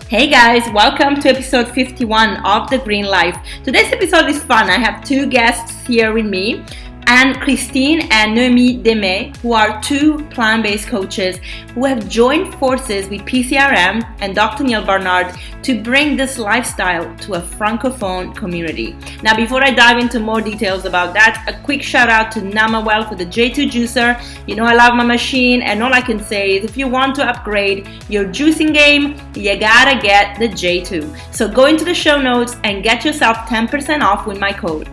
Hey guys, welcome to episode 51 of The Green Life. Today's episode is fun. I have two guests here with me, and Christine and Noemie Demay, who are two plant-based coaches who have joined forces with PCRM and Dr. Neil Barnard to bring this lifestyle to a francophone community. Now, before I dive into more details about that, a quick shout out to Namawell for the J2 juicer. You know I love my machine, and all I can say is if you want to upgrade your juicing game, you gotta get the J2. So go into the show notes and get yourself 10% off with my code.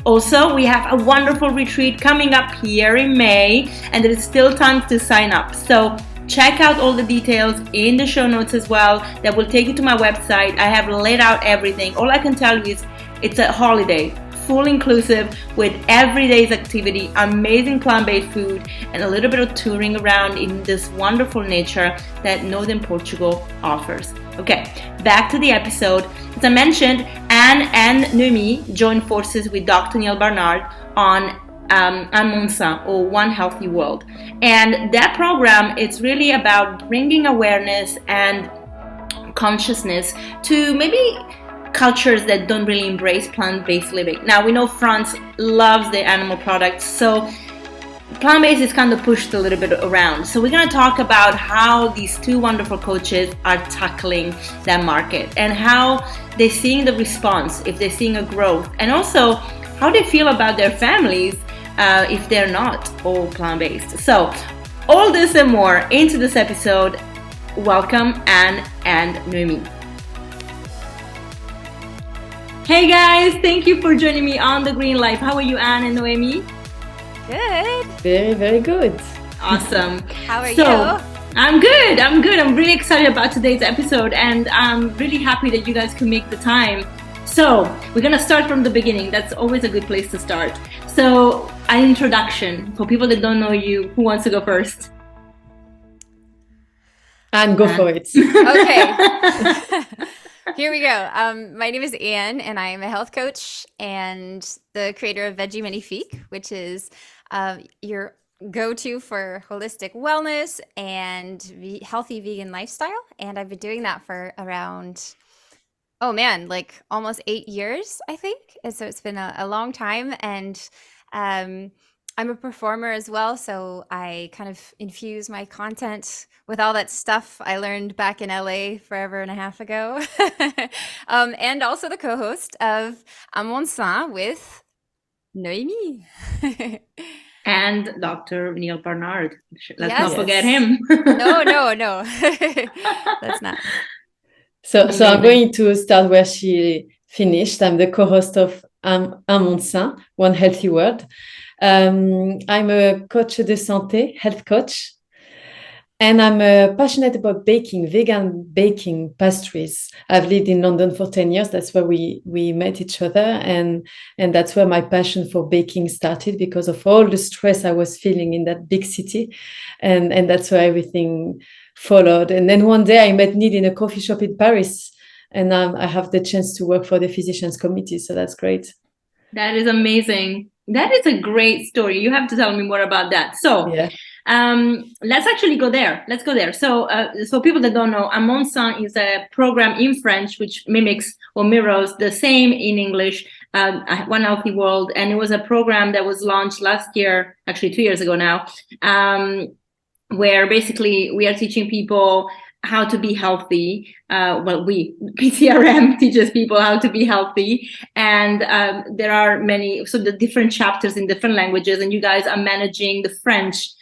Also, we have a wonderful retreat coming up here in May, and there is still time to sign up. So check out all the details in the show notes as well. That will take you to my website. I have laid out everything. All I can tell you is it's a holiday, full inclusive with every day's activity, amazing plant-based food, and a little bit of touring around in this wonderful nature that Northern Portugal offers. Okay, back to the episode. As I mentioned, Anne and Noemie joined forces with Dr. Neil Barnard on Monde Sain, or One Healthy World. And that program, it's really about bringing awareness and consciousness to maybe cultures that don't really embrace plant-based living. Now, we know France loves their animal products, so plant-based is kind of pushed a little bit around. So we're going to talk about how these two wonderful coaches are tackling that market and how they're seeing the response, if they're seeing a growth, and also how they feel about their families if they're not all plant-based. So all this and more into this episode. Welcome, Anne and Noemie. Hey guys, thank you for joining me on The Green Life. How are you, Anne and Noemie? Good. Very, very good. Awesome. How are you? I'm good. I'm really excited about today's episode, and I'm really happy that you guys can make the time. So we're going to start from the beginning. That's always a good place to start. So an introduction for people that don't know you. Who wants to go first? And go for it. Okay. Here we go. My name is Anne, and I am a health coach and the creator of Veggie Magnifique, which is your go-to for holistic wellness and healthy vegan lifestyle. And I've been doing that for around, like almost 8 years, I think. And so it's been a long time. And I'm a performer as well, so I kind of infuse my content with all that stuff I learned back in LA forever and a half ago. And also the co-host of Monde Sain with Noemie. And Dr. Neil Barnard. Let's Yes. not forget him. No. That's not. So I'm going to start where she finished. I'm the co-host of Monde Sain, One Healthy World. I'm a coach de santé, health coach, and I'm passionate about baking, vegan baking pastries. I've lived in London for 10 years. That's where we met each other, and that's where my passion for baking started, because of all the stress I was feeling in that big city, and that's where everything followed. And then one day I met Neil in a coffee shop in Paris, and I have the chance to work for the Physicians Committee, so that's great. That is amazing. That is a great story. You have to tell me more about that. So Yeah. let's actually go there. Let's go there. So for people that don't know, Monde Sain is a program in French which mimics or mirrors the same in English, One Healthy World. And it was a program that was launched last year, actually 2 years ago now, where basically we are teaching people how to be healthy. PCRM teaches people how to be healthy. And there are many, so the different chapters in different languages, and you guys are managing the French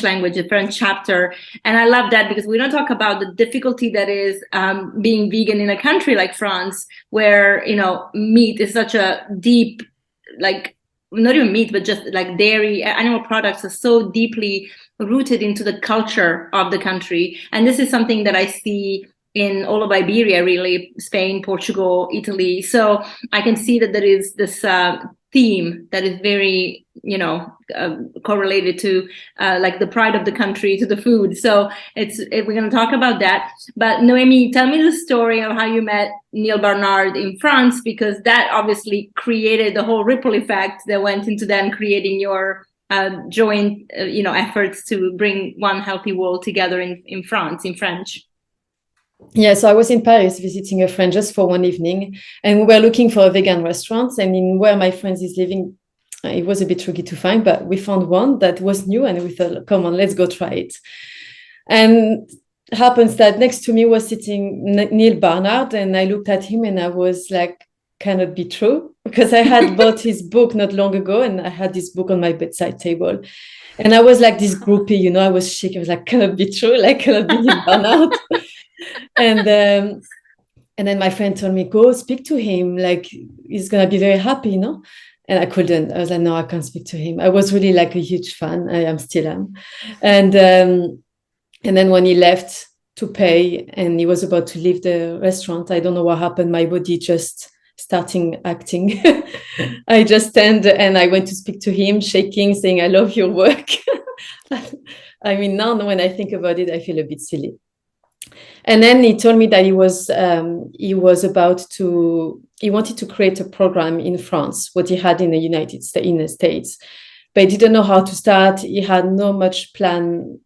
language, the French chapter. And I love that, because we don't talk about the difficulty that is being vegan in a country like France, where, meat is such a deep, like, not even meat, but just like dairy, animal products are so deeply rooted into the culture of the country. And this is something that I see in all of Iberia, really, Spain, Portugal, Italy. So I can see that there is this theme that is very, correlated to like the pride of the country, to the food. So we're going to talk about that. But Noemie, tell me the story of how you met Neil Barnard in France, because that obviously created the whole ripple effect that went into then creating your joint, efforts to bring One Healthy World together in France, in French. Yeah, so I was in Paris visiting a friend just for one evening, and we were looking for a vegan restaurant. And in where my friend is living, it was a bit tricky to find, but we found one that was new, and we thought, come on, let's go try it. And happens that next to me was sitting Neil Barnard, and I looked at him and I was like, cannot be true, because I had bought his book not long ago, and I had this book on my bedside table. And I was like this groupie, you know, I was shaking. I was like, cannot be true, like cannot be Neil Barnard. And then my friend told me, go speak to him, like he's gonna be very happy, you know. And I couldn't. I was like, no, I can't speak to him. I was really like a huge fan. I am still am. And then when he left to pay and he was about to leave the restaurant, I don't know what happened. My body just starting acting. I just stand and I went to speak to him, shaking, saying, I love your work. I mean, now when I think about it, I feel a bit silly. And then he told me that he wanted to create a program in France, what he had in the States, but he didn't know how to start. He had no much plan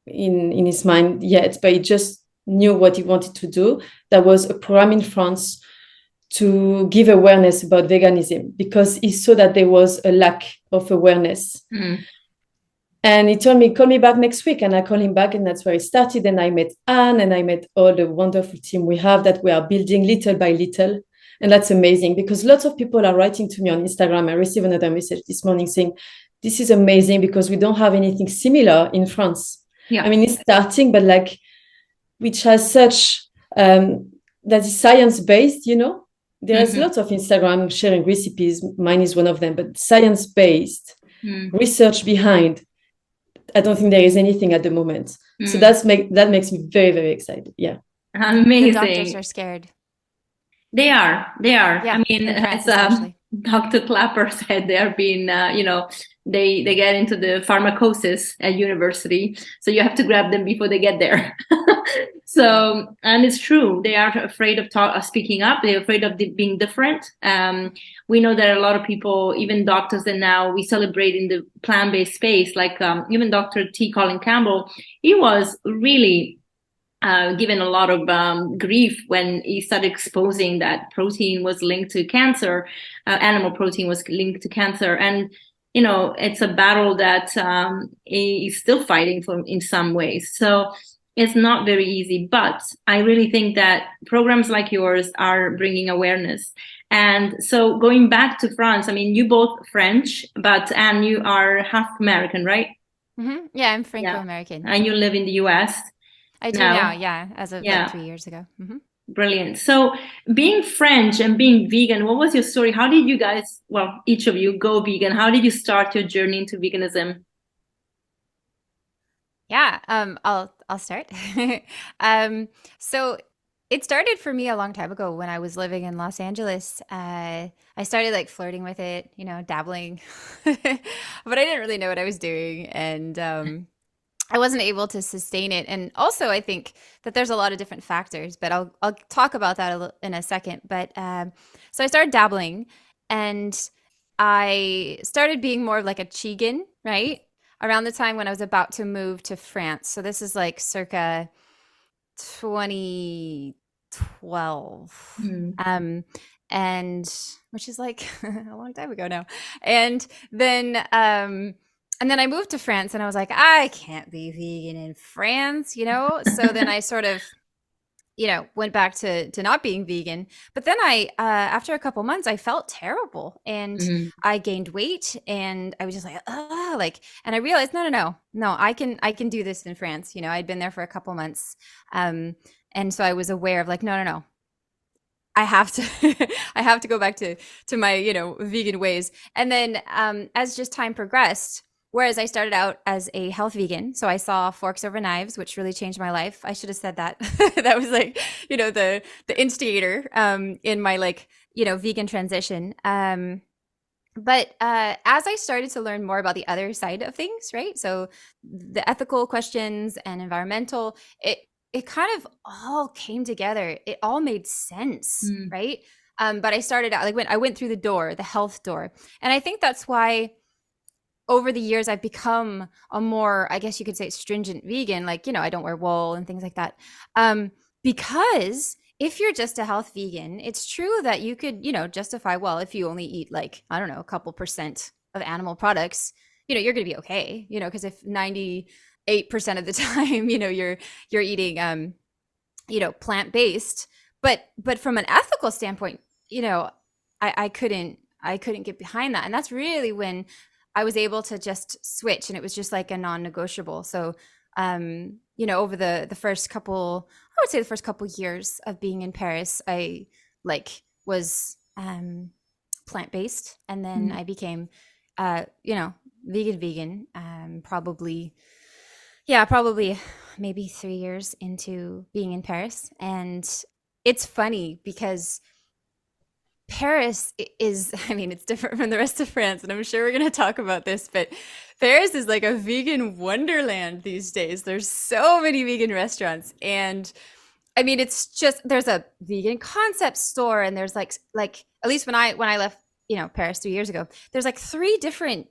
in his mind yet, but he just knew what he wanted to do. There was a program in France to give awareness about veganism, because he saw that there was a lack of awareness. And he told me, call me back next week. And I called him back, and that's where it started. And I met Anne, and I met all the wonderful team we have that we are building little by little. And that's amazing, because lots of people are writing to me on Instagram. I received another message this morning saying, this is amazing because we don't have anything similar in France. Yeah. I mean, it's starting, but like, which has such, that is science-based, you know. There's lots of Instagram sharing recipes. Mine is one of them, but science-based, research behind. I don't think there is anything at the moment. So that makes me very, very excited. Yeah. Amazing. The doctors are scared. They are. Yeah, I mean, as Dr. Clapper said, they are being, they get into the pharmacosis at university. So you have to grab them before they get there. So, and it's true. They are afraid of speaking up. They're afraid of being different. We know that a lot of people, even doctors, and now we celebrate in the plant-based space, like even Dr. T. Colin Campbell, he was really given a lot of grief when he started exposing that protein was linked to cancer, animal protein was linked to cancer. And, you know, it's a battle that he's still fighting for in some ways. So it's not very easy, but I really think that programs like yours are bringing awareness. And so going back to France, I mean, you both French, and you are half American, right? Yeah, I'm Franco-American. And you live in the US. I do now, yeah, as of like 3 years ago. Brilliant. So being French and being vegan, what was your story? How did you guys, well, each of you go vegan? How did you start your journey into veganism? Yeah, I'll start. So it started for me a long time ago when I was living in Los Angeles. I started like flirting with it, you know, dabbling, but I didn't really know what I was doing. And I wasn't able to sustain it. And also I think that there's a lot of different factors, but I'll talk about that in a second. But so I started dabbling, and I started being more of like a chigan, right? Around the time when I was about to move to France. So this is like circa 2012. And which is like a long time ago now. And then I moved to France, and I was like, I can't be vegan in France, you know? So then I sort of, you know, went back to not being vegan. But then after a couple months, I felt terrible, and I gained weight, and I was just like, and I realized, no, I can do this in France. You know, I'd been there for a couple months. And so I was aware of like, no. I have to go back to my, you know, vegan ways. And then as just time progressed, whereas I started out as a health vegan, so I saw Forks Over Knives, which really changed my life. I should have said that. That was like, you know, the instigator in my like, you know, vegan transition. But as I started to learn more about the other side of things, right? So the ethical questions and environmental, it kind of all came together. It all made sense, right? But I started out like I went through the health door, and I think that's why over the years I've become a more, I guess you could say, stringent vegan. Like, you know, I don't wear wool and things like that. Because if you're just a health vegan, it's true that you could, justify, well, if you only eat like, I don't know, a couple percent of animal products, you're going to be okay, because if 98% of the time, you're eating, plant-based, but from an ethical standpoint, I couldn't get behind that. And that's really when I was able to just switch, and it was just like a non-negotiable. So, over the first couple, I would say the first couple years of being in Paris, I was plant-based, and then I became, vegan, probably maybe 3 years into being in Paris. And it's funny because Paris is, it's different from the rest of France, and I'm sure we're going to talk about this, but Paris is like a vegan wonderland these days. There's so many vegan restaurants, and it's just, there's a vegan concept store, and there's like at least when I left, Paris 3 years ago, there's like 3 different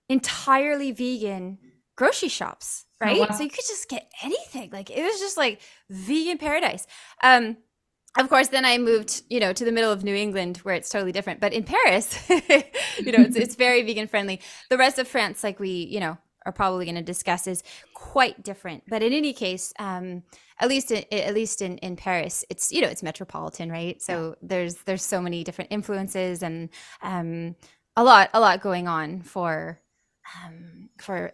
entirely vegan grocery shops, right? Oh, wow. So you could just get anything. Like, it was just like vegan paradise. Of course, then I moved, to the middle of New England, where it's totally different. But in Paris, it's very vegan friendly. The rest of France, like we, are probably going to discuss, is quite different. But in any case, at least in Paris, it's, it's metropolitan, right? So there's so many different influences, and a lot going on for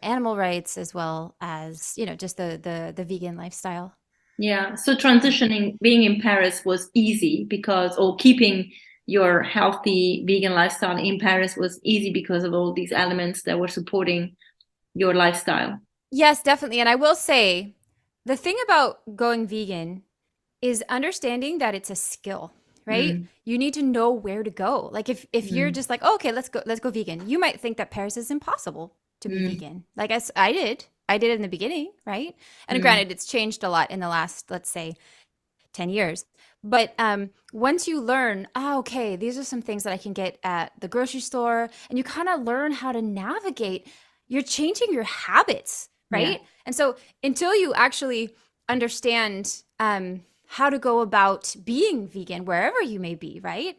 animal rights, as well as, just the vegan lifestyle. Yeah. So transitioning, being in Paris was easy or keeping your healthy vegan lifestyle in Paris was easy because of all these elements that were supporting your lifestyle. Yes, definitely. And I will say, the thing about going vegan is understanding that it's a skill, right? You need to know where to go. Like if you're just like, oh, okay, let's go vegan. You might think that Paris is impossible to be vegan. Like I did in the beginning, right? And granted, it's changed a lot in the last, let's say, 10 years. But once you learn, okay, these are some things that I can get at the grocery store, and you kind of learn how to navigate, you're changing your habits, right? Yeah. And so until you actually understand how to go about being vegan, wherever you may be, right?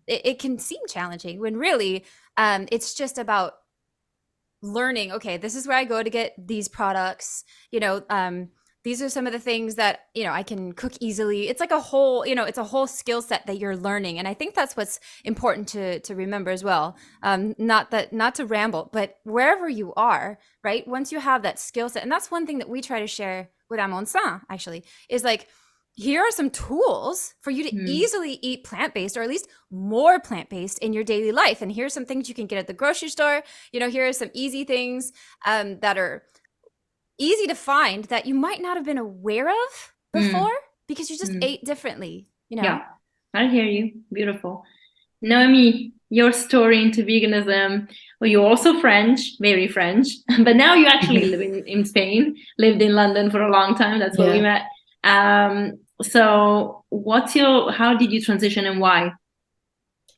It can seem challenging, when really it's just about learning, okay, this is where I go to get these products, these are some of the things that, I can cook easily. It's like a whole, it's a whole skill set that you're learning. And I think that's what's important to remember as well. Not to ramble, but wherever you are, right? Once you have that skill set, and that's one thing that we try to share with Monde Sain, actually, is like, here are some tools for you to easily eat plant-based, or at least more plant-based in your daily life. And here's some things you can get at the grocery store. Here are some easy things that are easy to find that you might not have been aware of before because you just ate differently, Yeah, I hear you. Beautiful. Noemie, your story into veganism. Well, you're also French, very French, but now you actually live in Spain, lived in London for a long time. That's where we met. So how did you transition, and why?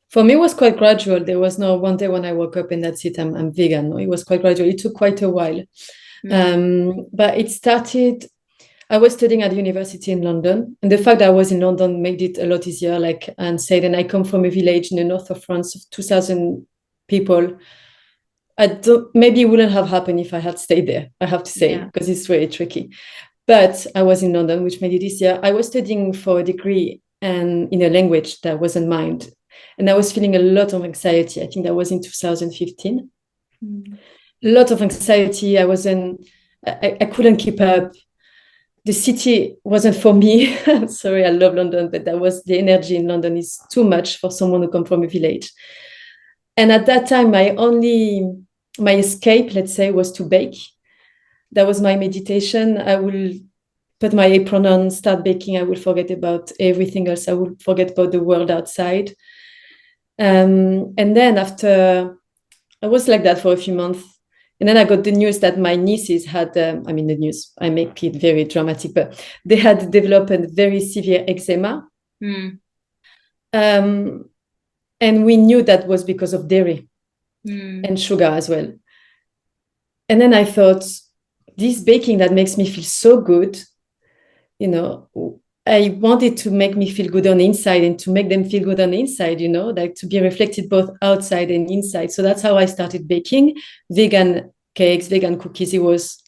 For me, it was quite gradual. There was no one day when I woke up and that's it, I'm vegan. No, it was quite gradual. It took quite a while. But it started, I was studying at university in London, and the fact that I was in London made it a lot easier. Like Anne said, and I come from a village in the north of France of 2,000 people. Maybe it wouldn't have happened if I had stayed there, I have to say, because it's really tricky. But I was in London, which made it easier. I was studying for a degree and in a language that wasn't mine. And I was feeling a lot of anxiety. I think that was in 2015. A lot of anxiety. I couldn't keep up. The city wasn't for me. Sorry, I love London, but the energy in London is too much for someone who comes from a village. And at that time, my escape, let's say, was to bake. That was my meditation. I will put my apron on, start baking. I will forget about everything else. I will forget about the world outside. And then after, I was like that for a few months. And then I got the news that my nieces had, the news, I make it very dramatic, but they had developed a very severe eczema. And we knew that was because of dairy and sugar as well. And then I thought, this baking that makes me feel so good, I wanted to make me feel good on the inside and to make them feel good on the inside, like to be reflected both outside and inside. So that's how I started baking vegan cakes, vegan cookies. It was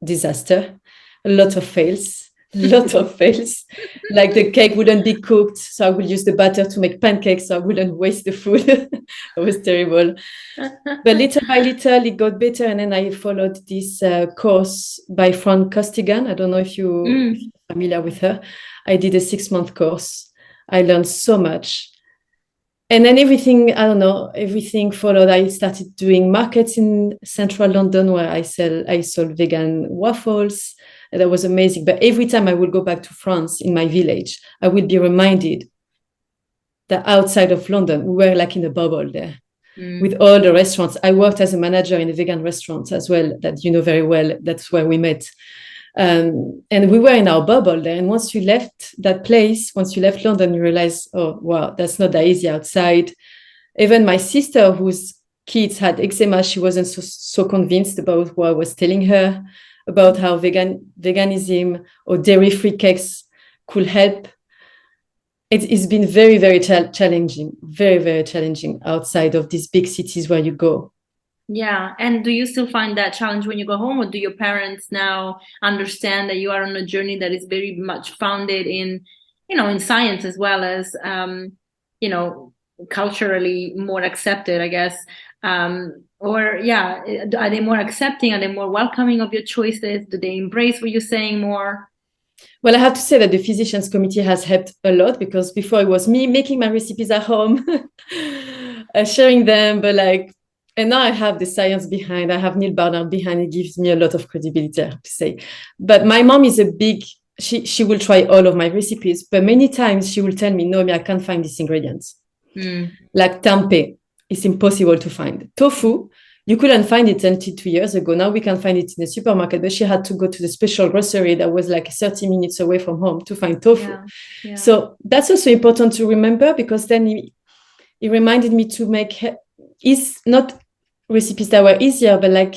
disaster, a lot of fails, Like the cake wouldn't be cooked, so I would use the butter to make pancakes so I wouldn't waste the food. It was terrible. But little by little, it got better. And then I followed this course by Fran Costigan. I don't know if you're familiar with her. I did a 6-month course. I learned so much. And then everything followed. I started doing markets in central London where I sold vegan waffles. And that was amazing. But every time I would go back to France in my village, I would be reminded that outside of London, we were like in a bubble there with all the restaurants. I worked as a manager in a vegan restaurant as well, that you know very well. That's where we met. And we were in our bubble there. And once you left that place, once you left London, you realize, oh, wow, that's not that easy outside. Even my sister, whose kids had eczema, she wasn't so convinced about what I was telling her about how veganism or dairy-free cakes could help. It's been very, very challenging, very, very challenging outside of these big cities where you go. Yeah. And do you still find that challenge when you go home, or do your parents now understand that you are on a journey that is very much founded in, in science as well as, culturally more accepted, I guess? Are they more accepting? Are they more welcoming of your choices? Do they embrace what you're saying more? Well, I have to say that the physicians committee has helped a lot, because before it was me making my recipes at home, sharing them, and now I have the science behind. I have Neil Barnard behind. It gives me a lot of credibility, I have to say. But my mom is she will try all of my recipes, but many times she will tell me, Noemie, I can't find these ingredients. Like tempeh, it's impossible to find. Tofu, you couldn't find it until 2 years ago. Now we can find it in the supermarket, but she had to go to the special grocery that was like 30 minutes away from home to find tofu. Yeah. So that's also important to remember, because then it reminded me to make not recipes that were easier, but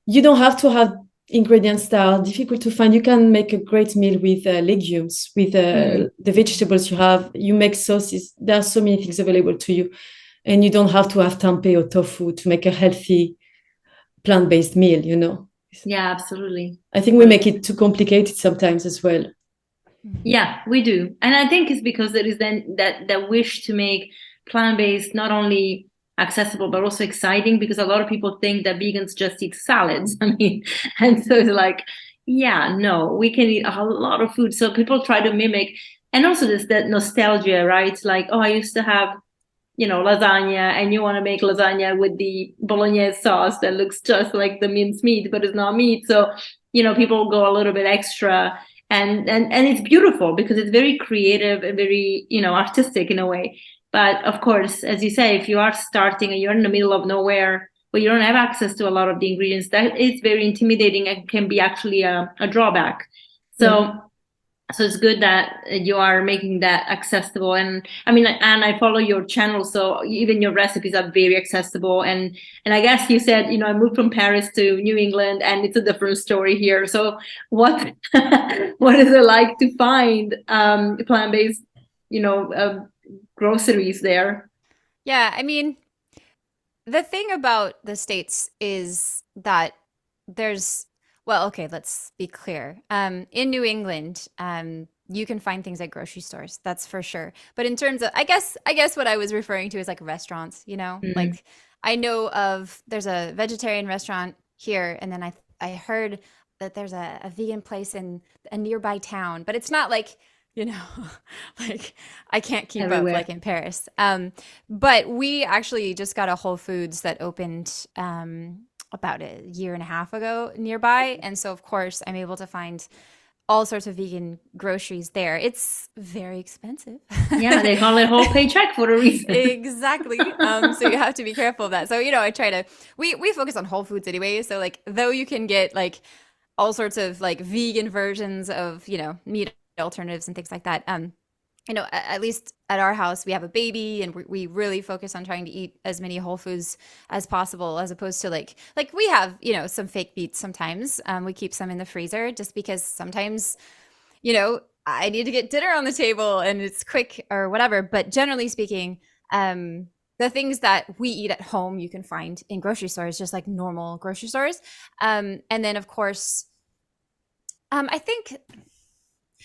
you don't have to have ingredients that are difficult to find. You can make a great meal with legumes, with the vegetables you have. You make sauces. There are so many things available to you. And you don't have to have tempeh or tofu to make a healthy plant-based meal, Yeah, absolutely. I think we make it too complicated sometimes as well. Yeah, we do. And I think it's because there is then that wish to make plant-based not only accessible, but also exciting, because a lot of people think that vegans just eat salads. And so it's like, yeah, no, we can eat a lot of food. So people try to mimic. And also there's that nostalgia, right? It's like, oh, I used to have lasagna, and you want to make lasagna with the bolognese sauce that looks just like the minced meat, but it's not meat. So, people go a little bit extra, and it's beautiful because it's very creative and very, artistic in a way. But of course, as you say, if you are starting and you're in the middle of nowhere, but you don't have access to a lot of the ingredients, that is very intimidating and can be actually a drawback. So it's good that you are making that accessible. And I follow your channel, so even your recipes are very accessible. And I guess you said, I moved from Paris to New England, and it's a different story here. So what what is it like to find plant-based, groceries there? Yeah, the thing about the States is that let's be clear. In New England, you can find things at grocery stores, that's for sure. But in terms of, I guess what I was referring to is like restaurants, like I know there's a vegetarian restaurant here, and then I heard that there's a vegan place in a nearby town, but it's not like, like I can't keep everywhere up like in Paris. But we actually just got a Whole Foods that opened about a year and a half ago nearby. And so, of course, I'm able to find all sorts of vegan groceries there. It's very expensive. Yeah, they call it whole paycheck for a reason. Exactly. So you have to be careful of that. So, I try to, we focus on Whole Foods anyway. So like, though you can get like all sorts of like vegan versions of, meat alternatives and things like that. At least at our house, we have a baby, and we really focus on trying to eat as many whole foods as possible, as opposed to like we have, some fake meats sometimes. We keep some in the freezer just because sometimes, I need to get dinner on the table and it's quick or whatever. But generally speaking, the things that we eat at home, you can find in grocery stores, just like normal grocery stores. And then of course, I think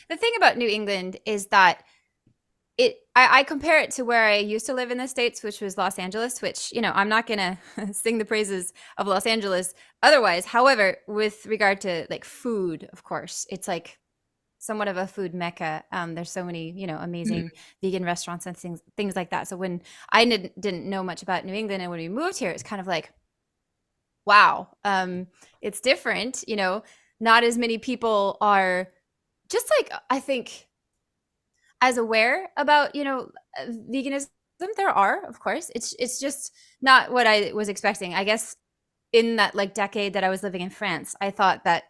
the thing about New England is that I compare it to where I used to live in the States, which was Los Angeles, which, I'm not going to sing the praises of Los Angeles otherwise. However, with regard to like food, of course, it's like somewhat of a food mecca. There's so many, amazing vegan restaurants and things like that. So when I didn't know much about New England and when we moved here, it's kind of like, wow, it's different, not as many people are just like, I think, as aware about, veganism. There are, of course, it's just not what I was expecting. I guess in that like decade that I was living in France, I thought that,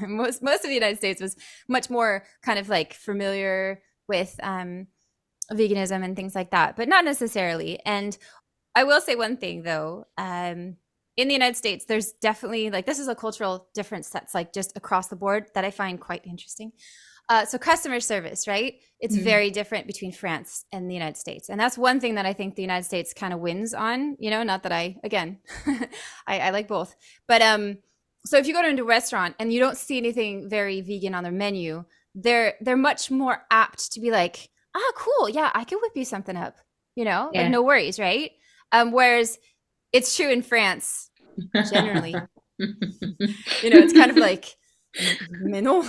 most of the United States was much more kind of like familiar with veganism and things like that, but not necessarily. And I will say one thing though, in the United States, there's definitely like, this is a cultural difference that's like just across the board that I find quite interesting. So customer service, right? It's very different between France and the United States. And that's one thing that I think the United States kind of wins on, not that again, I like both. But so if you go to a restaurant and you don't see anything very vegan on their menu, they're much more apt to be like, cool. Yeah, I can whip you something up, like no worries, right? Whereas it's true in France, generally, it's kind of like, mais non,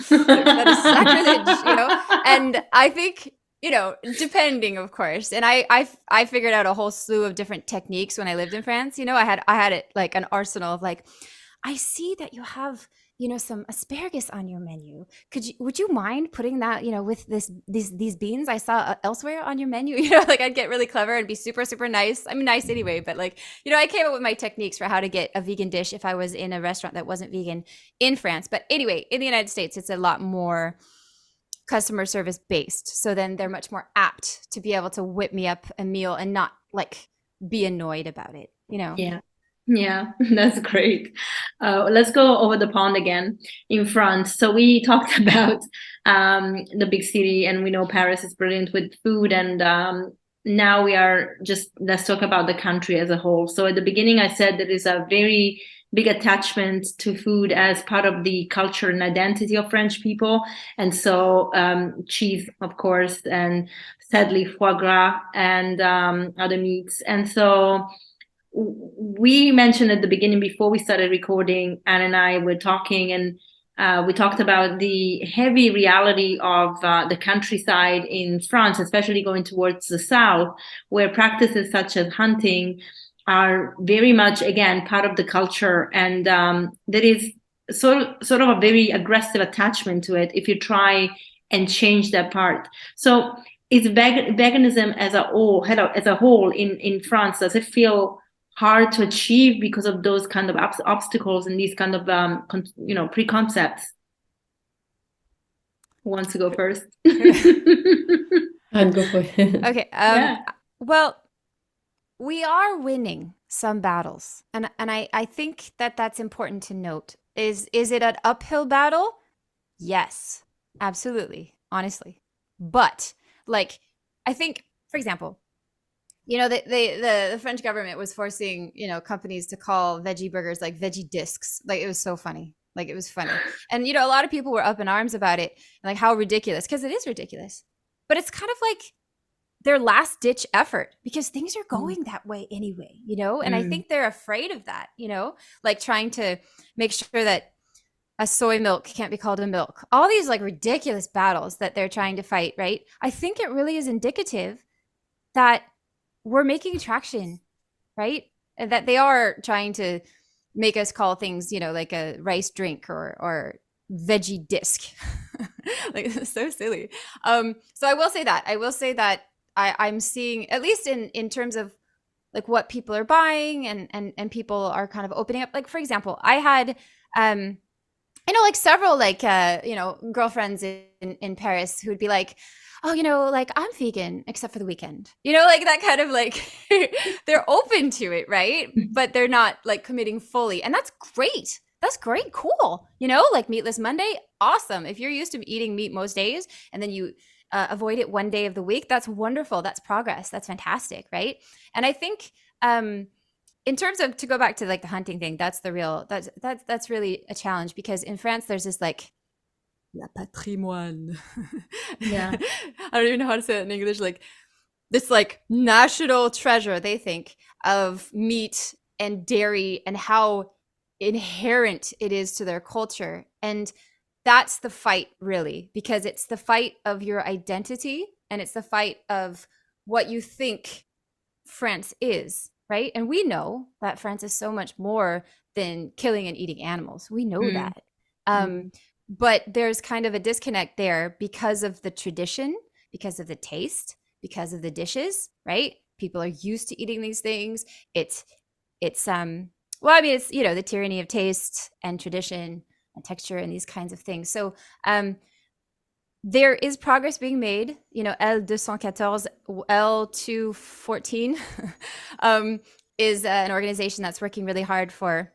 that is sacrilege, and I think, depending, of course. And I figured out a whole slew of different techniques when I lived in France. I had it like an arsenal of like, I see that you have, some asparagus on your menu. Would you mind putting that, with these beans I saw elsewhere on your menu? Like I'd get really clever and be super, super nice. I'm nice anyway, but like, I came up with my techniques for how to get a vegan dish if I was in a restaurant that wasn't vegan in France. But anyway, in the United States, it's a lot more customer service based. So then they're much more apt to be able to whip me up a meal and not like be annoyed about it, Yeah, that's great. Let's go over the pond again in France. So we talked about the big city, and we know Paris is brilliant with food. And now let's talk about the country as a whole. So at the beginning, I said there is a very big attachment to food as part of the culture and identity of French people. And so cheese, of course, and sadly foie gras and other meats. And so we mentioned at the beginning, before we started recording, Anne and I were talking, and we talked about the heavy reality of the countryside in France, especially going towards the south, where practices such as hunting are very much, again, part of the culture. And there is sort of a very aggressive attachment to it if you try and change that part. So is veganism as a whole in France, does it feel hard to achieve because of those kind of obstacles and these kind of preconcepts? Who wants to go first? I'll go for it. Okay. Well, we are winning some battles, and I think that's important to note. Is it an uphill battle? Yes, absolutely, honestly. But like, I think, for example, the French government was forcing, companies to call veggie burgers like veggie discs. Like, it was so funny. Like, it was funny. And, a lot of people were up in arms about it and like how ridiculous, because it is ridiculous. But it's kind of like their last ditch effort because things are going that way anyway, and I think they're afraid of that, like trying to make sure that a soy milk can't be called a milk. All these like ridiculous battles that they're trying to fight, right? I think it really is indicative that we're making traction, right? And that they are trying to make us call things, like a rice drink or veggie disc. Like, it's so silly. So I will say that I'm seeing, at least in terms of like what people are buying and people are kind of opening up. Like, for example, I had, like several girlfriends in Paris who would be like, oh, like I'm vegan except for the weekend, like that kind of like, they're open to it, right? But they're not like committing fully. And that's great. that's great. Cool. You know, like meatless Monday. Awesome. If you're used to eating meat most days and then you avoid it one day of the week, that's wonderful. That's progress. That's fantastic. Right. And I think, in terms of, to go back to like the hunting thing, that's really a challenge, because in France, there's this like, la patrimoine. Yeah. I don't even know how to say it in English. Like this like national treasure, they think, of meat and dairy and how inherent it is to their culture. And that's the fight, really, because it's the fight of your identity and it's the fight of what you think France is, right? And we know that France is so much more than killing and eating animals. We know that. But there's kind of a disconnect there because of the tradition, because of the taste, because of the dishes, right? People are used to eating these things. It's well, I mean, it's, you know, the tyranny of taste and tradition and texture and these kinds of things. So there is progress being made. You know, L214, L214 is an organization that's working really hard for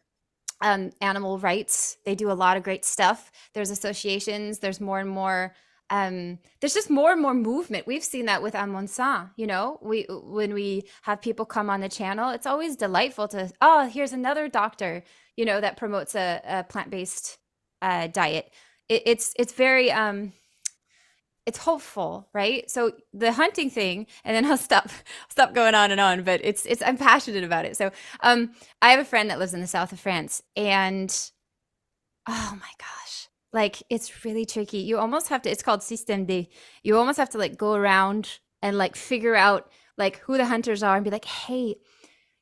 animal rights. They do a lot of great stuff. There's associations, there's more and more, there's just more and more movement. We've seen that with Monde Sain. You know, when we have people come on the channel, it's always delightful to, oh, here's another doctor, you know, that promotes a plant-based diet. It's very, it's hopeful, right? So the hunting thing, and then I'll stop going on and on, but it's I'm passionate about it. So I have a friend that lives in the south of France, and oh my gosh, like it's really tricky. You almost have to, it's called Système D. You almost have to like go around and like figure out like who the hunters are and be like, hey,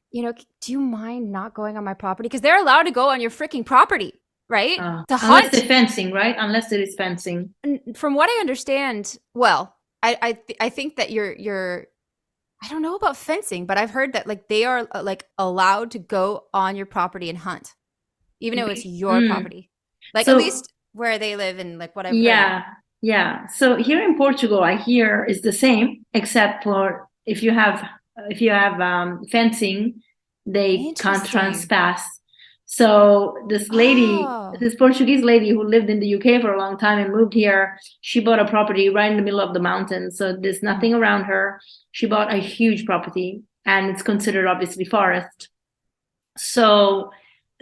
you know, do you mind not going on my property? Because they're allowed to go on your freaking property, right? To hunt. Unless there's fencing, right? Unless there is fencing. And from what I understand, well, I think that you're I don't know about fencing, but I've heard that like they are like allowed to go on your property and hunt, even though it's your property. Like, so, at least where they live and like what I've heard. Yeah. So here in Portugal, I hear is the same, except for if you have fencing, they can't trespass. So this lady, this Portuguese lady who lived in the UK for a long time and moved here, she bought a property right in the middle of the mountains. So there's nothing around her. She bought a huge property and it's considered obviously forest. So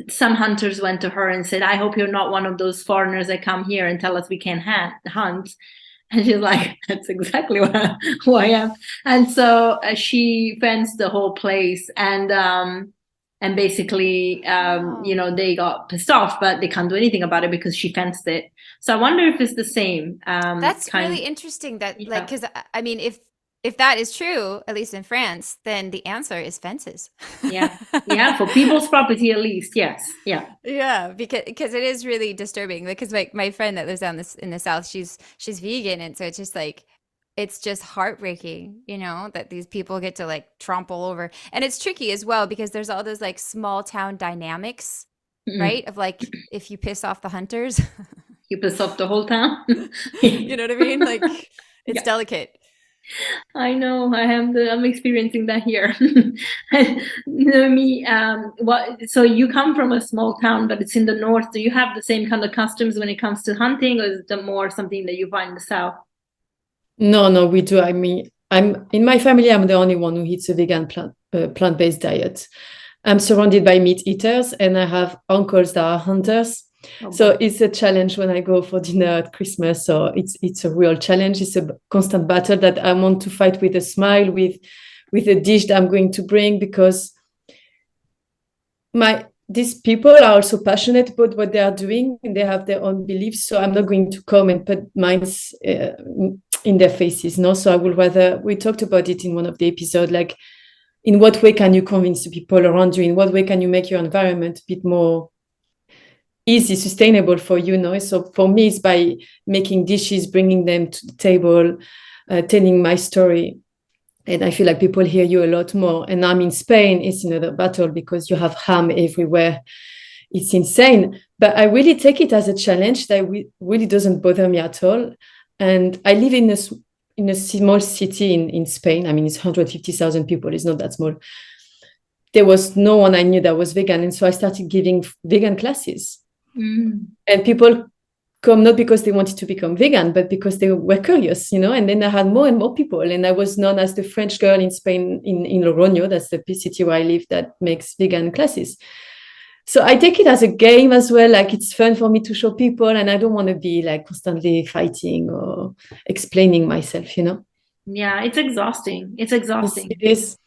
some hunters went to her and said, I hope you're not one of those foreigners that come here and tell us we can't hunt. And she's like, that's exactly who I am. And so she fenced the whole place, and basically, you know, they got pissed off, but they can't do anything about it because she fenced it. So I wonder if it's the same. That's really interesting that, like, because I mean, if that is true, at least in France, then the answer is fences. Yeah, for people's property at least, yes, yeah, because it is really disturbing. Because my friend that lives down in the south, she's vegan, and so it's just like, it's just heartbreaking, you know, that these people get to like trample over. And it's tricky as well because there's all those like small town dynamics, right? Of like, if you piss off the hunters, you piss off the whole town. You know what I mean? Like, it's delicate. I know. I'm experiencing that here. Noemie, so you come from a small town, but it's in the north. Do you have the same kind of customs when it comes to hunting, or is it more something that you find in the south? No, we do. I mean, I'm in my family, I'm the only one who eats a vegan plant-based diet. I'm surrounded by meat eaters, and I have uncles that are hunters. So it's a challenge when I go for dinner at Christmas. So it's a real challenge. It's a constant battle that I want to fight with a smile, with a dish that I'm going to bring, because these people are also passionate about what they are doing and they have their own beliefs. So I'm not going to come and put mine in their faces. No, so I would rather, we talked about it in one of the episodes, like in what way can you convince the people around you? In what way can you make your environment a bit more easy, sustainable for you? No, so for me, it's by making dishes, bringing them to the table, telling my story. And I feel like people hear you a lot more. And I'm in Spain, it's another battle because you have ham everywhere. It's insane. But I really take it as a challenge that really doesn't bother me at all. And I live in a small city in Spain. I mean, it's 150,000 people. It's not that small. There was no one I knew that was vegan. And so I started giving vegan classes. And people come not because they wanted to become vegan, but because they were curious, and then I had more and more people. And I was known as the French girl in Spain, in Logroño, that's the city where I live, that makes vegan classes. So I take it as a game as well. Like, it's fun for me to show people, and I don't want to be like constantly fighting or explaining myself, Yeah, it's exhausting. It's exhausting. It is.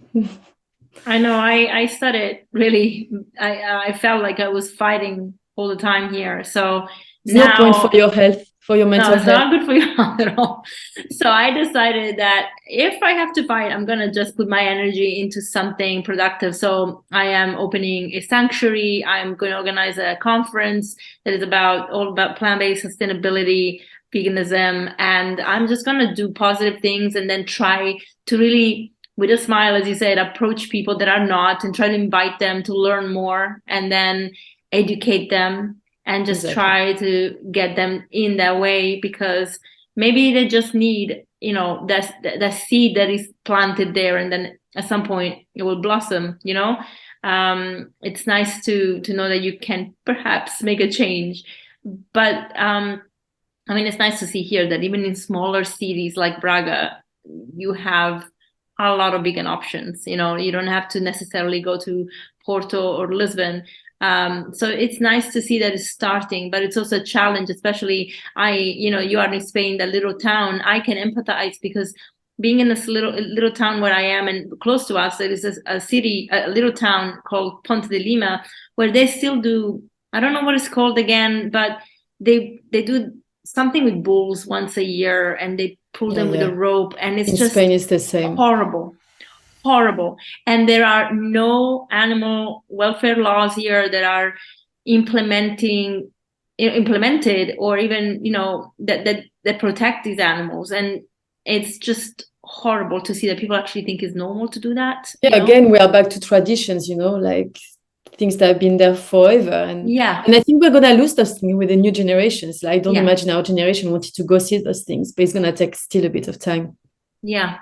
I know. I started really. I felt like I was fighting all the time here. So It's no point for your health, for your mental no, it's health. not good for your health at all. So I decided that if I have to fight, I'm gonna just put my energy into something productive. So I am opening a sanctuary. I'm going to organize a conference that is all about plant-based sustainability, veganism, and I'm just gonna do positive things and then try to really, with a smile, as you said, approach people that are not and try to invite them to learn more and then educate them and just try to get them in that way, because maybe they just need, that seed that is planted there, and then at some point it will blossom. It's nice to know that you can perhaps make a change, but it's nice to see here that even in smaller cities like Braga, you have a lot of vegan options. You don't have to necessarily go to Porto or Lisbon. So it's nice to see that it's starting, but it's also a challenge, especially you are in Spain, that little town. I can empathize, because being in this little town where I am, and close to us, there is a little town called Ponte de Lima, where they still do, I don't know what it's called again, but they do something with bulls once a year, and they pull them with a rope, and it's just Spain is the same. horrible. And there are no animal welfare laws here that are implemented, or even that protect these animals. And it's just horrible to see that people actually think it's normal to do that. Again, we are back to traditions, like things that have been there forever. And I think we're gonna lose those things with the new generations. I don't imagine our generation wanted to go see those things, but it's gonna take still a bit of time. Yeah.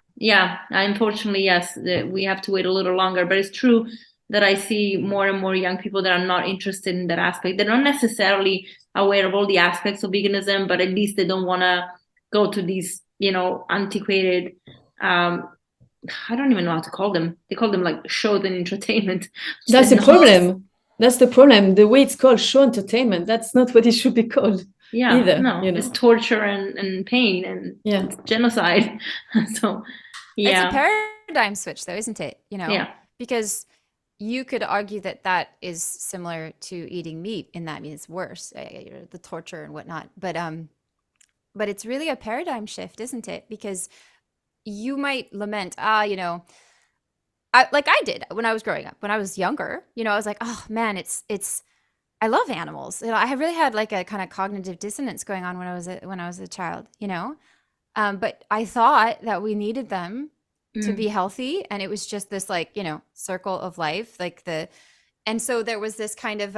Unfortunately, yes, we have to wait a little longer. But it's true that I see more and more young people that are not interested in that aspect. They're not necessarily aware of all the aspects of veganism, but at least they don't want to go to these, antiquated, I don't even know how to call them. They call them like shows and entertainment. That's the problem. That's the problem. The way it's called, show entertainment, that's not what it should be called. Either, no, it's torture and pain and it's genocide. So it's a paradigm switch, though, isn't it? Because you could argue that is similar to eating meat, and that means worse, the torture and whatnot. But it's really a paradigm shift, isn't it? Because you might lament, like I did when I was growing up. When I was younger, I was like, oh man, I love animals. I really had like a kind of cognitive dissonance going on when I was a child, but I thought that we needed them to be healthy, and it was just this like, circle of life, and so there was this kind of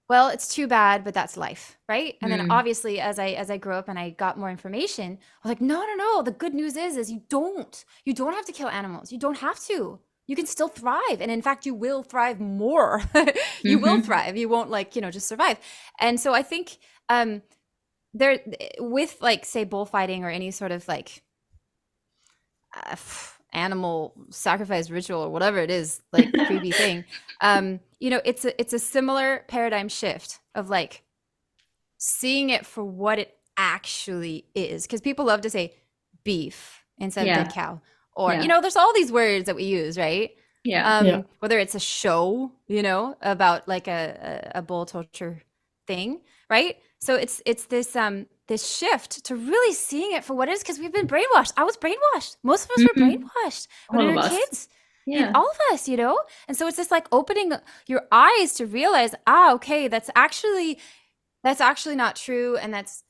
well, it's too bad, but that's life, right? And then obviously as I grew up and I got more information, I was like, no, the good news is you don't have to kill animals. You don't have to. You can still thrive. And in fact, you will thrive more. You will thrive. You won't just survive. And so I think there, with like, say, bullfighting or any sort of like animal sacrifice ritual or whatever it is, like creepy thing, it's a similar paradigm shift of like seeing it for what it actually is. Because people love to say beef instead of dead cow. Or, there's all these words that we use, right? Whether it's a show, about like a bull torture thing, right? So it's this shift to really seeing it for what it is, because we've been brainwashed. I was brainwashed. Most of us were brainwashed when we were kids. All of us, And so it's just like opening your eyes to realize, okay, that's actually not true, and that's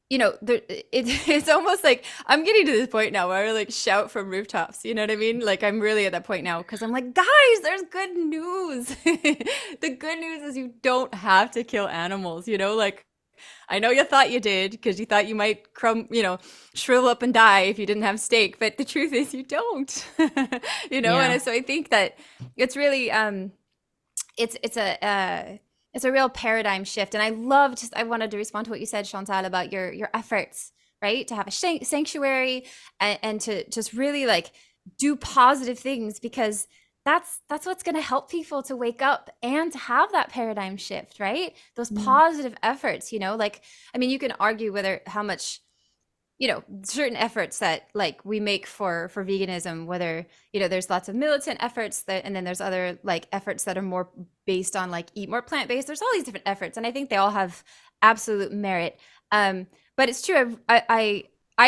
it's almost like I'm getting to this point now where I like shout from rooftops. You know what I mean? Like I'm really at that point now, because I'm like, guys, there's good news. The good news is you don't have to kill animals. Like I know you thought you did, because you thought you might shrivel up and die if you didn't have steak, but the truth is you don't. And so I think that it's really it's a real paradigm shift. And I wanted to respond to what you said, Chantal, about your efforts, right? To have a sanctuary and to just really like do positive things, because that's what's going to help people to wake up and to have that paradigm shift, right? Those positive efforts, you know, like, I mean, you can argue whether how much, you know, certain efforts that like we make for veganism, whether, you know, there's lots of militant efforts that, and then there's other like efforts that are more based on like eat more plant-based. There's all these different efforts, and I think they all have absolute merit. But it's true. I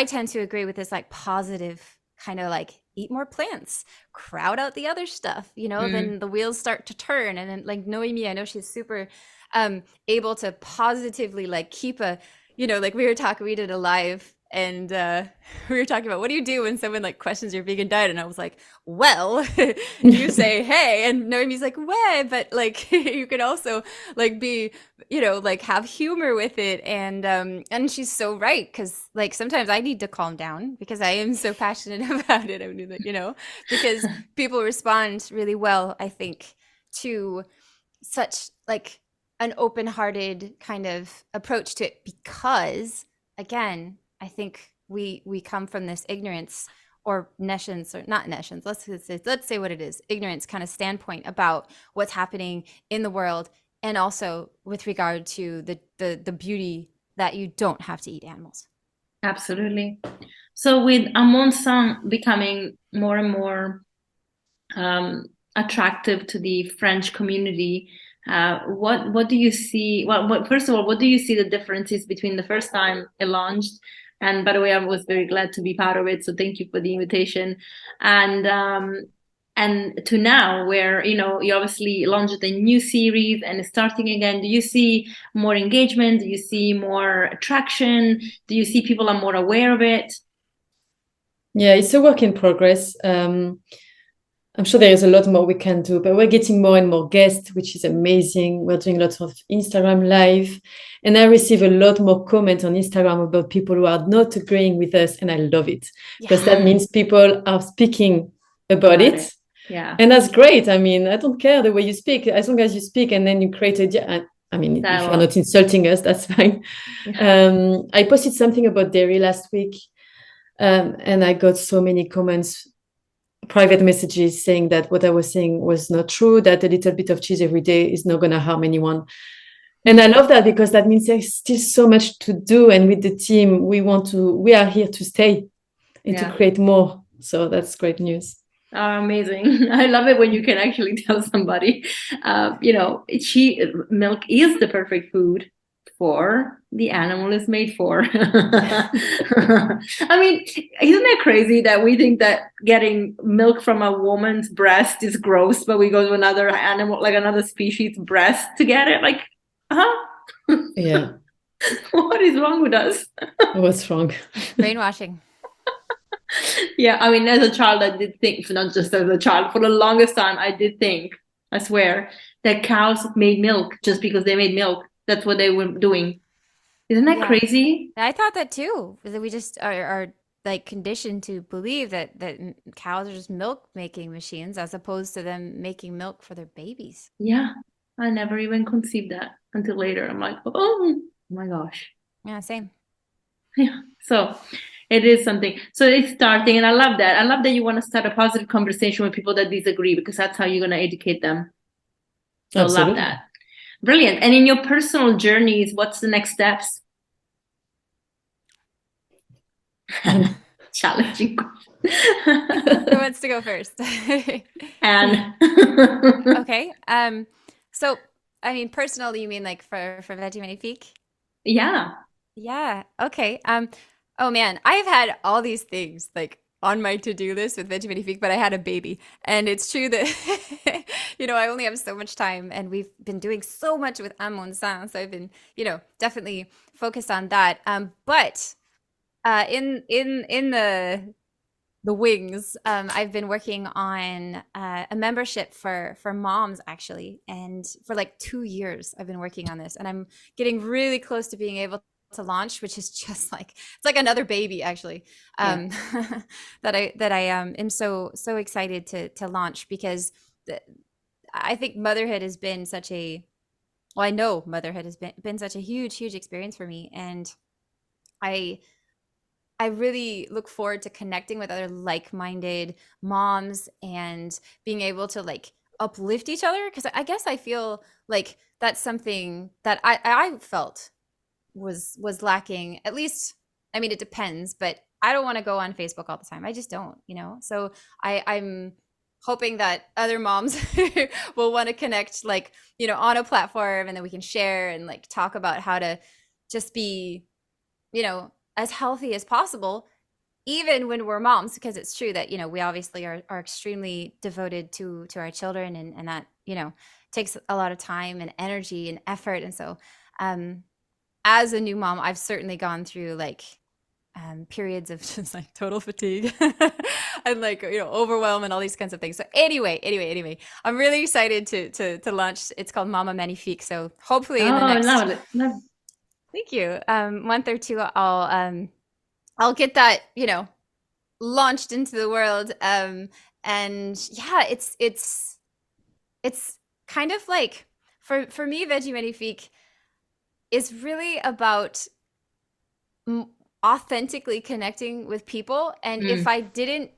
tend to agree with this like positive kind of like eat more plants, crowd out the other stuff, you know, then the wheels start to turn. And then like Noemie, I know she's super able to positively like keep a, you know, like we did a live, and we were talking about what do you do when someone like questions your vegan diet, and I was like, well, you say hey, and Noemie's like, way, but like you could also like be, you know, like have humor with it, and she's so right, because like sometimes I need to calm down because I am so passionate about it. I mean, you know, because people respond really well, I think, to such like an open-hearted kind of approach to it, because again, I think we come from this ignorance or nescience, or not nescience, let's say what it is, ignorance kind of standpoint about what's happening in the world, and also with regard to the beauty that you don't have to eat animals. Absolutely. So with Monde Sain becoming more and more attractive to the French community, what do you see? Well, first of all, what do you see the differences between the first time it launched? And by the way, I was very glad to be part of it, so thank you for the invitation. And to now, where you know you obviously launched a new series and it's starting again. Do you see more engagement? Do you see more attraction? Do you see people are more aware of it? Yeah, it's a work in progress. I'm sure there is a lot more we can do, but we're getting more and more guests, which is amazing. We're doing lots of Instagram live, and I receive a lot more comments on Instagram about people who are not agreeing with us, and I love it because that means people are speaking about it. Yeah, and that's great. I mean, I don't care the way you speak, as long as you speak and then you create a. I mean, if you're not insulting us, that's fine. Yeah. I posted something about dairy last week, and I got so many comments, private messages saying that what I was saying was not true, that a little bit of cheese every day is not going to harm anyone. And I love that, because that means there's still so much to do. And with the team, we are here to stay and to create more. So that's great news. Amazing. I love it when you can actually tell somebody, you know, milk is the perfect food for the animal is made for. I mean, isn't it crazy that we think that getting milk from a woman's breast is gross, but we go to another animal, like another species breast to get it? Like, yeah. What is wrong with us? What's wrong? Brainwashing. Yeah, I mean, as a child, I did think, not just as a child, for the longest time, I did think, I swear, that cows made milk just because they made milk. That's what they were doing. Isn't that crazy? I thought that too. That we just are like conditioned to believe that cows are just milk making machines, as opposed to them making milk for their babies. Yeah, I never even conceived that until later. I'm like, oh my gosh. Yeah, same. Yeah, so it is something. So it's starting, and I love that. I love that you want to start a positive conversation with people that disagree, because that's how you're going to educate them. So I love that. Brilliant. And in your personal journeys, what's the next steps? Challenging question. Who wants to go first? And okay. So I mean, personally, you mean like for Veggie Magnifique? Yeah. Yeah. Okay. Oh man, I've had all these things like on my to-do list with Veggie Magnifique, but I had a baby, and it's true that you know, I only have so much time, and we've been doing so much with Monde Sain, so I've been, you know, definitely focused on that. But in the wings, I've been working on a membership for moms, actually, and for like 2 years I've been working on this, and I'm getting really close to being able to launch, which is just like, it's like another baby, actually. that I am so excited to launch, because I think motherhood has been I know motherhood has been such a huge experience for me. And I really look forward to connecting with other like-minded moms and being able to like uplift each other. Because I guess I feel like that's something that I felt was lacking. At least, I mean, it depends, but I don't want to go on Facebook all the time. I just don't, So I'm hoping that other moms will want to connect, like, on a platform, and then we can share and like talk about how to just be, as healthy as possible, even when we're moms, because it's true that, we obviously are extremely devoted to our children, and that, takes a lot of time and energy and effort. And so, as a new mom, I've certainly gone through like periods of just like total fatigue and like, overwhelm and all these kinds of things. So anyway, I'm really excited to launch. It's called Mama Magnifique. So hopefully in the next, love it. Thank you, month or two, I'll get that, launched into the world. And yeah, it's kind of like, for me, Veggie Magnifique is really about authentically connecting with people. And if I didn't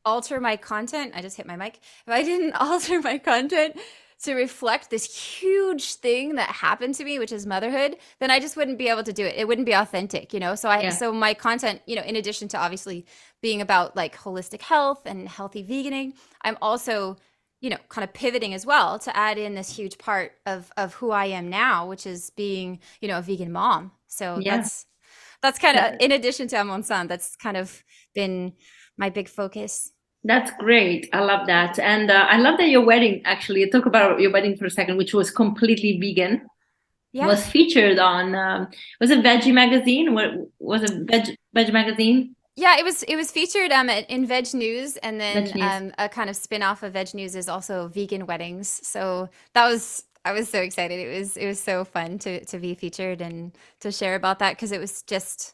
alter my content, I just hit my mic. If I didn't alter my content to reflect this huge thing that happened to me, which is motherhood, then I just wouldn't be able to do it. It wouldn't be authentic, So my content, in addition to obviously being about like holistic health and healthy veganing, I'm also, kind of pivoting as well to add in this huge part of who I am now, which is being, a vegan mom. So that's kind of, in addition to Monde Sain, that's kind of been my big focus. That's great. I love that. And I love that your wedding, actually, talk about your wedding for a second, which was completely vegan. Yeah. Was featured on, was it Veggie Magazine? What was it, Veg Magazine? Yeah, it was featured in Veg News, and then a kind of spin-off of Veg News is also vegan weddings. So I was so excited. It was so fun to be featured and to share about that, because it was just,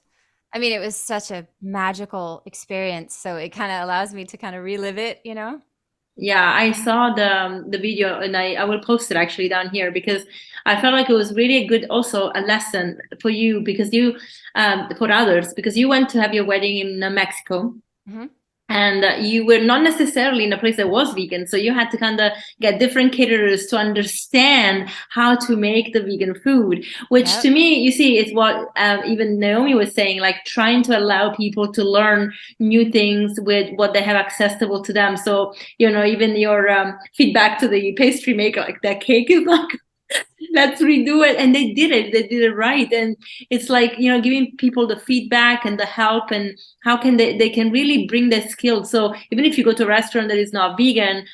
I mean, it was such a magical experience. So it kind of allows me to kind of relive it, Yeah, I saw the video, and I will post it actually down here, because I felt like it was really a good, also a lesson for you, because you, for others, because you went to have your wedding in Mexico. Mm-hmm. And you were not necessarily in a place that was vegan. So you had to kind of get different caterers to understand how to make the vegan food, which to me, you see, is what even Noemie was saying, like trying to allow people to learn new things with what they have accessible to them. So, even your feedback to the pastry maker, like that cake is like, let's redo it. And they did it right. And it's like, giving people the feedback and the help, and how can they can really bring their skills. So even if you go to a restaurant that is not vegan,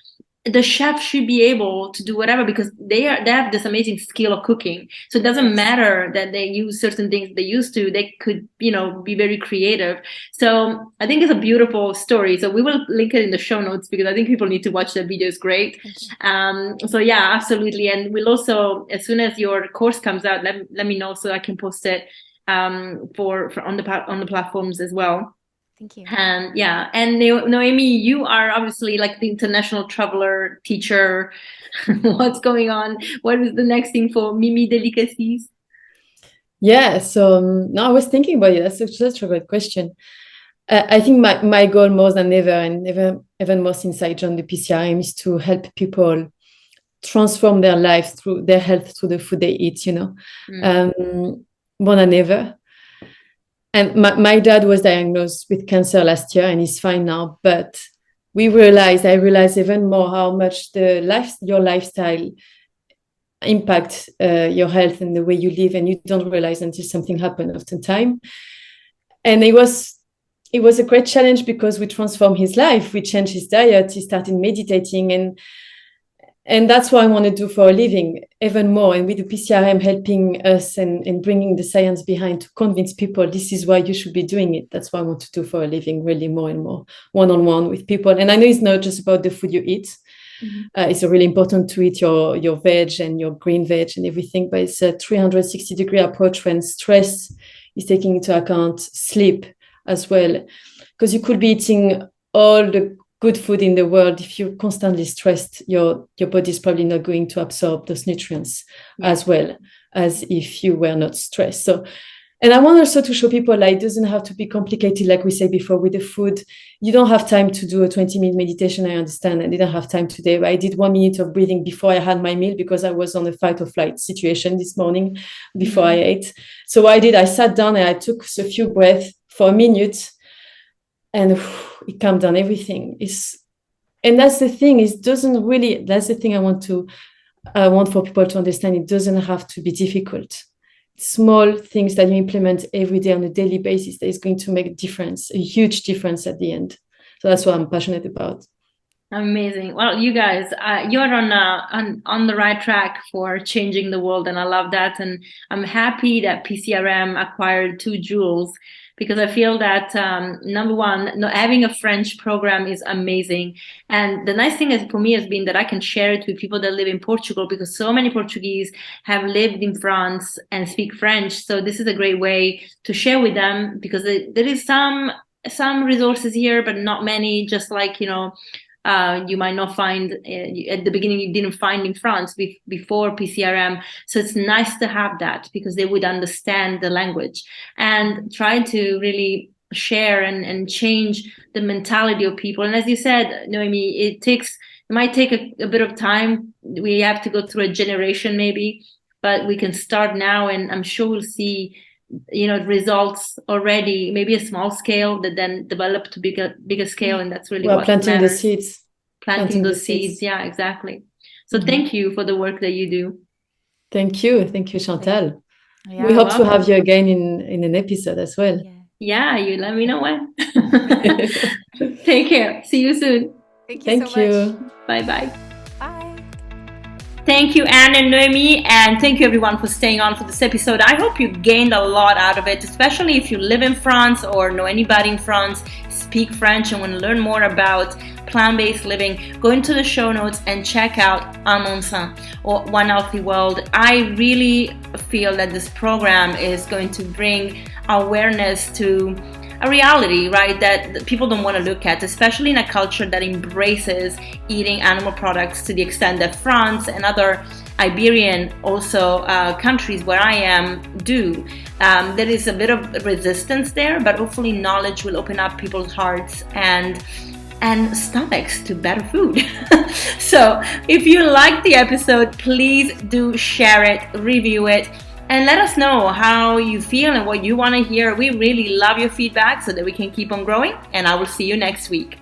the chef should be able to do whatever, because they have this amazing skill of cooking. So it doesn't matter that they use certain things they used to, they could, be very creative. So I think it's a beautiful story. So we will link it in the show notes, because I think people need to watch that video. It's great. So yeah, absolutely. And we'll also, as soon as your course comes out, let me know so I can post it for on the platforms as well. Thank you. And yeah, and Noemie, you are obviously like the international traveler teacher. What's going on? What is the next thing for Mimi Delicacies? Yeah, so no, I was thinking about it. That's such a great question. I think my goal more than ever, and even more since I joined the PCRM, is to help people transform their lives through their health, through the food they eat, more than ever. And my dad was diagnosed with cancer last year, and he's fine now. But I realized even more how much your lifestyle impacts your health and the way you live, and you don't realize until something happened oftentimes. And it was a great challenge, because we transformed his life. We changed his diet. He started meditating, and that's what I want to do for a living, even more. And with the PCRM helping us and bringing the science behind to convince people this is why you should be doing it. That's what I want to do for a living, really more and more one-on-one with people. And I know it's not just about the food you eat. Mm-hmm. It's really important to eat your veg and your green veg and everything, but it's a 360-degree approach when stress is taking into account sleep as well. Because you could be eating all the good food in the world, if you're constantly stressed, your body is probably not going to absorb those nutrients as well as if you were not stressed. So, and I want also to show people like it doesn't have to be complicated, like we said before with the food. You don't have time to do a 20-minute meditation. I understand. I didn't have time today, but I did 1 minute of breathing before I had my meal because I was on a fight or flight situation this morning before I ate. So what I did, I sat down and I took a few breaths for a minute, and it calmed down everything. And that's the thing. That's the thing I want for people to understand. It doesn't have to be difficult. Small things that you implement every day on a daily basis that is going to make a huge difference at the end. So that's what I'm passionate about. Amazing. Well, you guys, you're on the right track for changing the world, and I love that. And I'm happy that PCRM acquired 2 jewels, because I feel that number one, having a French program is amazing. And the nice thing for me has been that I can share it with people that live in Portugal, because so many Portuguese have lived in France and speak French. So this is a great way to share with them, because there is some resources here, but not many, just like, you might not find at the beginning, you didn't find in France before PCRM. So it's nice to have that, because they would understand the language, and try to really share and change the mentality of people. And as you said, Noemie, it might take a bit of time. We have to go through a generation maybe, but we can start now, and I'm sure we'll see results already, maybe a small scale that then develop to bigger scale. And that's really what planting matters. the seeds. Planting those seeds. Yeah, exactly. So thank you for the work that you do. Thank you, Chantal. Yeah, we hope to have you again in an episode as well. Yeah, you let me know when. Take care. See you soon. Thank you so much. Bye-bye. Bye. Thank you, Anne and Noemie, and thank you everyone for staying on for this episode. I hope you gained a lot out of it, especially if you live in France or know anybody in France, speak French, and want to learn more about plant-based living. Go into the show notes and check out Monde Sain, or One Healthy World. I really feel that this program is going to bring awareness to a reality, right, that people don't want to look at, especially in a culture that embraces eating animal products to the extent that France and other Iberian also countries where I am do. There is a bit of resistance there, but hopefully knowledge will open up people's hearts and stomachs to better food. So if you liked the episode, please do share it, review it, and let us know how you feel and what you want to hear. We really love your feedback so that we can keep on growing, and I will see you next week.